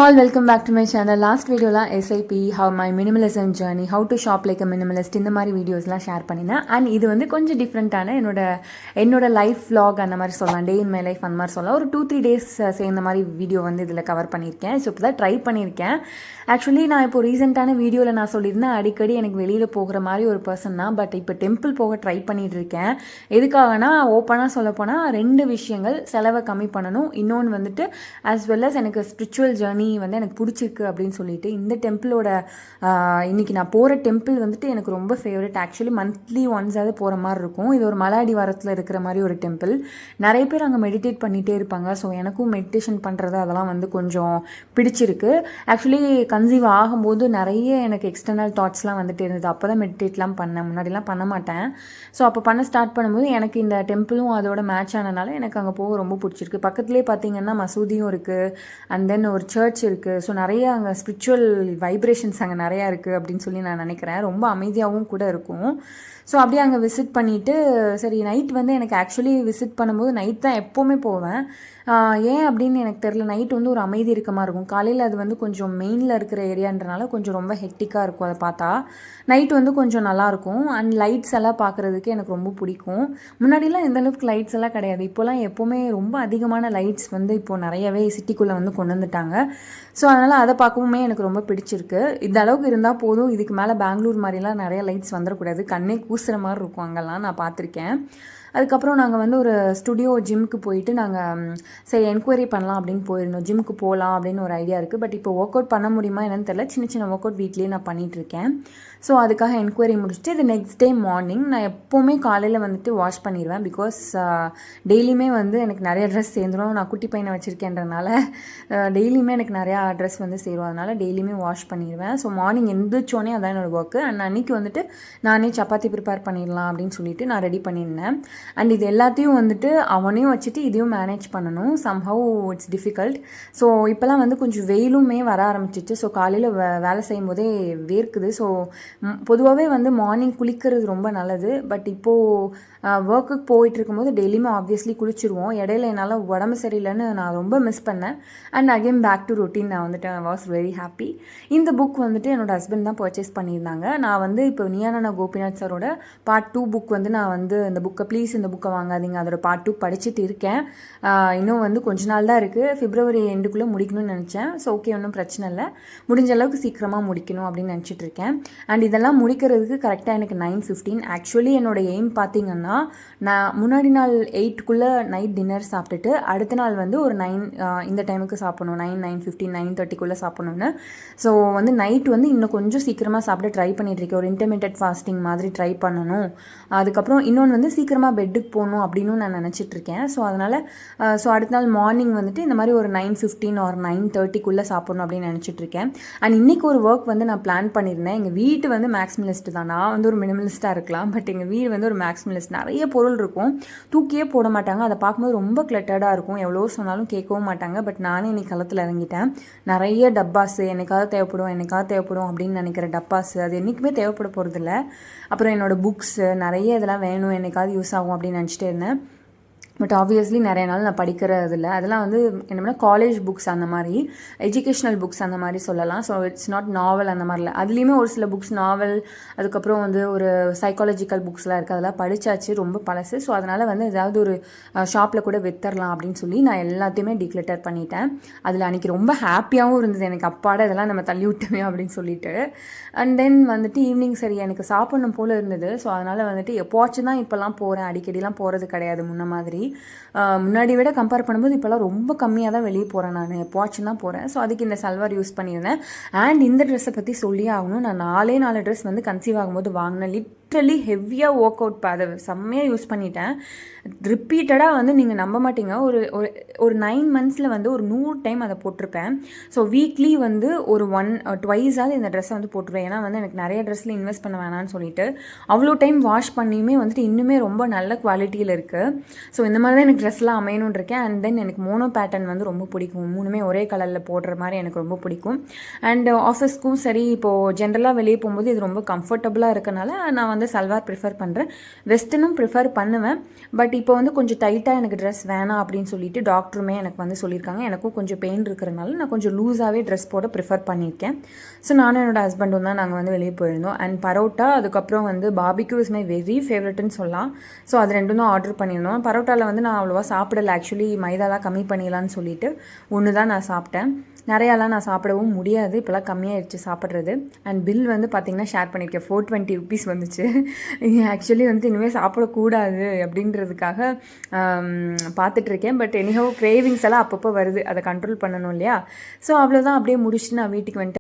all, welcome back to my channel. Last video la SIP, how my minimalism journey, how to shop like a minimalist இந்த மாதிரி வீடியோஸ்லாம் share பண்ணினேன். And இது வந்து கொஞ்சம் டிஃப்ரெண்ட்டான என்னோட லைஃப் vlog அந்த மாதிரி சொல்லலாம், டே இன் மை லைஃப் அந்த மாதிரி சொல்லலாம். ஒரு 2-3 டேஸ் சேர்ந்த மாதிரி வீடியோ வந்து இதில் கவர் பண்ணியிருக்கேன். ஸோ இப்போ தான் ட்ரை பண்ணியிருக்கேன். ஆக்சுவலி நான் இப்போ ரீசெண்டான வீடியோவில் நான் சொல்லியிருந்தேன், அடிக்கடி எனக்கு வெளியில் போகிற மாதிரி ஒரு பர்சன் தான். பட் இப்போ டெம்பிள் போக ட்ரை பண்ணிகிட்டு இருக்கேன். எதுக்காகனா, ஓப்பனாக சொல்லப்போனால் 2 விஷயங்கள். செலவை கம்மி பண்ணணும், இன்னொன்று வந்துட்டு ஆஸ் வெல் அஸ் எனக்கு ஸ்பிரிச்சுவல் ஜேர்னி வந்து எனக்கு பிடிச்சிருக்கு அப்படின்னு சொல்லிட்டு இந்த டெம்பிளோட இன்றைக்கி நான் போகிற டெம்பிள் வந்துட்டு எனக்கு ரொம்ப ஃபேவரட். ஆக்சுவலி மந்த்லி ஒன்ஸாவது போகிற மாதிரி இருக்கும். இது ஒரு மலை அடிவாரத்தில் இருக்கிற மாதிரி ஒரு டெம்பிள். நிறைய பேர் அங்கே மெடிடேட் பண்ணிகிட்டே இருப்பாங்க. ஸோ எனக்கும் மெடிடேஷன் பண்ணுறது அதெல்லாம் வந்து கொஞ்சம் பிடிச்சிருக்கு. ஆக்சுவலி கன்சீவ் ஆகும்போது நிறைய எனக்கு எக்ஸ்டர்னல் தாட்ஸ்லாம் வந்துட்டு இருந்தது. அப்போ தான் மெடிடேட்லாம் பண்ணேன், முன்னாடிலாம் பண்ண மாட்டேன். ஸோ அப்போ பண்ண ஸ்டார்ட் பண்ணும்போது எனக்கு இந்த டெம்பிளும் அதோட மேட்ச் ஆனதுனால எனக்கு அங்கே போக ரொம்ப பிடிச்சிருக்கு. பக்கத்துலேயே பார்த்தீங்கன்னா மசூதியும் இருக்குது, அண்ட் தென் ஒரு சர்ச் இருக்குது. ஸோ நிறைய அங்கே ஸ்பிரிச்சுவல் வைப்ரேஷன்ஸ் அங்கே நிறையா இருக்குது அப்படின்னு சொல்லி நான் நினைக்கிறேன். ரொம்ப அமைதியாகவும் கூட இருக்கும். ஸோ அப்படியே அங்கே விசிட் பண்ணிவிட்டு, சரி நைட் வந்து எனக்கு ஆக்சுவலி விசிட் பண்ணும்போது நைட் தான் எப்போவுமே போவேன். ஏன் அப்படின்னு எனக்கு தெரில. நைட் வந்து ஒரு அமைதி இருக்க மாதிரி இருக்கும். காலையில் அது வந்து கொஞ்சம் மெயினில் இருக்கிற ஏரியான்றனால கொஞ்சம் ரொம்ப ஹெக்டிக்காக இருக்கும். அதை பார்த்தா நைட் வந்து கொஞ்சம் நல்லாயிருக்கும். அண்ட் லைட்ஸ் எல்லாம் பார்க்குறதுக்கு எனக்கு ரொம்ப பிடிக்கும். முன்னாடிலாம் எந்தளவுக்கு லைட்ஸ் எல்லாம் கிடையாது. இப்போலாம் எப்போவுமே ரொம்ப அதிகமான லைட்ஸ் வந்து இப்போது நிறையவே சிட்டிக்குள்ளே வந்து கொண்டு வந்துட்டாங்க. ஸோ அதனால் அதை பார்க்கவுமே எனக்கு ரொம்ப பிடிச்சிருக்கு. இந்த அளவுக்கு இருந்தால் போதும், இதுக்கு மேலே பெங்களூர் மாதிரிலாம் நிறைய லைட்ஸ் வந்துடக்கூடாது. கண்ணே கூசுகிற மாதிரி இருக்கும் அங்கெல்லாம் நான் பார்த்துருக்கேன். அதுக்கப்புறம் நாங்கள் வந்து ஒரு ஸ்டுடியோ ஜிம்முக்கு போயிட்டு நாங்கள் சரி என்கொயரி பண்ணலாம் அப்படின்னு போயிருந்தோம். ஜிம்முக்கு போகலாம் அப்படின்னு ஒரு ஐடியா இருக்குது. பட் இப்போ ஒர்க் அவுட் பண்ண முடியுமா என்னன்னு தெரியல. சின்ன சின்ன ஒர்க் அவுட் வீட்லேயே நான் பண்ணிகிட்ருக்கேன். ஸோ அதுக்காக என்கொயரி முடிச்சுட்டு இது நெக்ஸ்ட் டே மார்னிங் நான் எப்போவுமே காலையில் வந்துட்டு வாஷ் பண்ணிடுவேன். பிகாஸ் டெய்லியுமே வந்து எனக்கு நிறைய ட்ரெஸ் சேர்ந்துடும். நான் குட்டி பையனை வச்சுருக்கேன்றனால டெய்லியுமே எனக்கு நிறையா ட்ரெஸ் வந்து சேரும். அதனால் டெய்லியுமே வாஷ் பண்ணிடுவேன். ஸோ மார்னிங் எந்திரிச்சோன்னே அதான் என்னோடய ஒர்க்கு. அண்ட் அன்றைக்கி வந்துட்டு நானே சப்பாத்தி ப்ரிப்பேர் பண்ணிடலாம் அப்படின்னு சொல்லிட்டு நான் ரெடி பண்ணியிருந்தேன். அண்ட் இது எல்லாத்தையும் வந்துட்டு அவனையும் வச்சுட்டு இதையும் மேனேஜ் பண்ணணும். Somehow it's difficult. ஸோ இப்போலாம் வந்து கொஞ்சம் வெயிலுமே வர ஆரம்பிச்சிச்சு. ஸோ காலையில் வேலை செய்யும் போதே வேர்க்குது. ஸோ பொதுவாகவே வந்து மார்னிங் குளிக்கிறது ரொம்ப நல்லது. பட் இப்போது ஒர்க்குக்கு போயிட்டு இருக்கும்போது டெய்லியுமே ஆப்வியஸ்லி குளிச்சுருவோம். இடையில என்னால் உடம்பு சரியில்லைன்னு நான் ரொம்ப மிஸ் பண்ணேன். And again back to routine நான் வந்துட்டு ஐ வாஸ் வெரி ஹாப்பி. இந்த புக் வந்துட்டு என்னோடய ஹஸ்பண்ட் தான் பர்ச்சேஸ் பண்ணியிருந்தாங்க. நான் வந்து இப்போ நீயானா கோபிநாத் சாரோட பார்ட் 2 புக் வந்து நான் வந்து இந்த புக்கை ப்ளீஸ் இந்த புக்கை வாங்காதீங்க அதோட பார்ட் 2 படிச்சுட்டு இருக்கேன். இன்னும் வந்து கொஞ்ச நாள் தான் இருக்குது. பிப்ரவரி எண்டுக்குள்ளே முடிக்கணும்னு நினச்சேன். ஸோ ஓகே, ஒன்றும் பிரச்சனை இல்லை, முடிஞ்ச அளவுக்கு சீக்கிரமாக முடிக்கணும் அப்படின்னு நினச்சிட்டு இருக்கேன். அண்ட் இதெல்லாம் முடிக்கிறதுக்கு கரெக்டாக எனக்கு 9:15. ஆக்சுவலி என்னோட எய்ம் பார்த்தீங்கன்னா, நான் முன்னாடி நாள் 8க்குள்ளே நைட் டின்னர் சாப்பிட்டுட்டு அடுத்த நாள் வந்து ஒரு 9 இந்த டைமுக்கு சாப்பிடணும். 9:15 9:30க்குள்ளே சாப்பிடணுன்னு. ஸோ வந்து நைட் வந்து இன்னும் கொஞ்சம் சீக்கிரமாக சாப்பிட ட்ரை பண்ணிகிட்ருக்கேன். ஒரு இன்டர்மீடியட் ஃபாஸ்டிங் மாதிரி ட்ரை பண்ணணும். அதுக்கப்புறம் இன்னொன்று வந்து சீக்கிரமாக பெட்டுக்கு போகணும் அப்படின்னு நான் நினச்சிட்ருக்கேன். ஸோ அதனால் அடுத்த நாள் மார்னிங் வந்துட்டு இந்த மாதிரி ஒரு 9:15 ஒரு 9:30க்குள்ளே சாப்பிடணும் அப்படின்னு நினச்சிட்ருக்கேன். அண்ட் இன்றைக்கி ஒரு ஒர்க் வந்து நான் பிளான் பண்ணியிருந்தேன். எங்கள் வீட்டு வந்து மேக்ஸிமலிஸ்ட் தான். நான் வந்து ஒரு மினிமலிஸ்ட்டாக இருக்கலாம், பட் எங்கள் வீடு வந்து ஒரு மேக்ஸிமலிஸ்ட். நிறைய பொருள் இருக்கும், தூக்கியே போட மாட்டாங்க. அதை பார்க்கும்போது ரொம்ப கிளட்டர்டாக இருக்கும். எவ்வளோ சொன்னாலும் கேட்கவும் மாட்டாங்க. பட் நானே இன்னைக்கு களத்தில் இறங்கிட்டேன். நிறைய டப்பாஸு என்னைக்காவது தேவைப்படும் அப்படின்னு நினைக்கிற டப்பாஸு அது என்றைக்குமே தேவைப்பட போகிறதில்ல. அப்புறம் என்னோடய புக்ஸு நிறைய இதெல்லாம் வேணும், என்னைக்காவது யூஸ் ஆகும் அப்படின்னு நினச்சிட்டே இருந்தேன். பட் ஆப்வியஸ்லி நிறைய நாள் நான் படிக்கிறது இல்லை. அதெல்லாம் வந்து என்ன காலேஜ் புக்ஸ் அந்த மாதிரி எஜுகேஷ்னல் புக்ஸ் அந்த மாதிரி சொல்லலாம். ஸோ இட்ஸ் நாட் நாவல் அந்த மாதிரில. அதுலேயுமே ஒரு சில புக்ஸ் நாவல், அதுக்கப்புறம் வந்து ஒரு சைக்காலஜிக்கல் புக்ஸ்லாம் இருக்குது. அதெல்லாம் படித்தாச்சு, ரொம்ப பழசு. ஸோ அதனால் வந்து ஏதாவது ஒரு ஷாப்பில் கூட வித்தரலாம் அப்படின்னு சொல்லி நான் எல்லாத்தையுமே டிக்ளட்டர் பண்ணிட்டேன். அதில் அன்றைக்கி ரொம்ப ஹாப்பியாகவும் இருந்தது எனக்கு. அப்பாட இதெல்லாம் நம்ம தள்ளி விட்டோமே அப்படின்னு சொல்லிட்டு. அண்ட் தென் வந்துட்டு ஈவினிங் சரி எனக்கு சாப்பிடணும் போல் இருந்தது. ஸோ அதனால் வந்துட்டு எப்போச்சும் தான் இப்போல்லாம் போகிறேன், அடிக்கடிலாம் போகிறது கிடையாது முன்ன மாதிரி. முன்னாடி விட கம்பேர் பண்ணும்போது இப்போலாம் ரொம்ப கம்மியாக தான் வெளியே போகிறேன். நான் எப்போச்சும் தான் போகிறேன். ஸோ அதுக்கு இந்த சல்வார் யூஸ் பண்ணியிருந்தேன். அண்ட் இந்த ட்ரெஸ்ஸை பற்றி சொல்லியே ஆகணும். நான் 4 ட்ரெஸ் வந்து கன்சீவ் ஆகும்போது வாங்கினேன். லிட்ரலி ஹெவியாக ஒர்க் அவுட் அதை செம்மையாக யூஸ் பண்ணிட்டேன். ரிப்பீட்டடாக வந்து நீங்கள் நம்ப மாட்டீங்க, ஒரு 9 மந்த்ஸில் வந்து ஒரு 100 டைம் அதை போட்டிருப்பேன். ஸோ வீக்லி வந்து ஒரு 1-2 இந்த ட்ரெஸ்ஸை வந்து போட்டுருவேன். ஏன்னா வந்து எனக்கு நிறைய ட்ரெஸ்ஸில் இன்வெஸ்ட் பண்ண வேணான்னு சொல்லிட்டு அவ்வளோ டைம் வாஷ் பண்ணியுமே வந்துட்டு இன்னுமே ரொம்ப நல்ல குவாலிட்டியில் இருக்குது. ஸோ இந்த மாதிரி தான் எனக்கு ட்ரெஸ்லாம் அமையணுன்னு இருக்கேன். அண்ட் தென் எனக்கு மோனோ பேட்டர்ன் வந்து ரொம்ப பிடிக்கும். 3மே ஒரே கலரில் போடுற மாதிரி எனக்கு ரொம்ப பிடிக்கும். அண்ட் ஆஃபீஸ்க்கும் சரி, இப்போது ஜென்ரலாக வெளியே போகும்போது இது ரொம்ப கம்ஃபர்டபுளாக இருக்கனால நான் வந்து சல்வார் ப்ரிஃபர் பண்ணுறேன், வெஸ்டர்னும் ப்ரிஃபர் பண்ணுவேன். பட் இப்போ வந்து கொஞ்சம் டைட்டாக எனக்கு ட்ரெஸ் வேணாம் அப்படின்னு சொல்லிட்டு டாக்டருமே எனக்கு வந்து சொல்லியிருக்காங்க. எனக்கும் கொஞ்சம் பெயின் இருக்கிறனால நான் கொஞ்சம் லூஸாகவே ட்ரெஸ் போட ப்ரிஃபர் பண்ணியிருக்கேன். ஸோ நானும் என்னோட ஹஸ்பண்டும் தான் நாங்கள் வந்து வெளியே போயிருந்தோம். அண்ட் பரோட்டா, அதுக்கப்புறம் வந்து பாபிக்யூ இஸ் மை வெரி ஃபேவரட்னு சொல்லலாம். ஸோ அது ரெண்டும் தான் ஆர்டர் பண்ணியிருந்தோம். பரோட்டாவில் வந்து நான் அவ்வளோவா சாப்பிடல, ஆக்சுவலி மைதாலாம் கம்மி பண்ணிடலான்னு சொல்லிட்டு ஒன்று தான் நான் சாப்பிட்டேன். நிறையாலாம் நான் சாப்பிடவும் முடியாது, இப்போலாம் கம்மியாகிடுச்சு சாப்பிட்றது. அண்ட் பில் வந்து பார்த்திங்கன்னா ஷேர் பண்ணியிருக்கேன், 420 ருபீஸ் வந்துச்சு. ஆக்சுவலி வந்து இனிமேல் சாப்பிடக்கூடாது அப்படின்றதுக்காக பார்த்துட்ருக்கேன். பட் எனிஹோ கிரேவிங்ஸ் எல்லாம் அப்பப்போ வருது, அதை கண்ட்ரோல் பண்ணணும் இல்லையா? ஸோ அவ்வளோதான், அப்படியே முடிச்சுட்டு நான் வீட்டுக்கு வந்துட்டு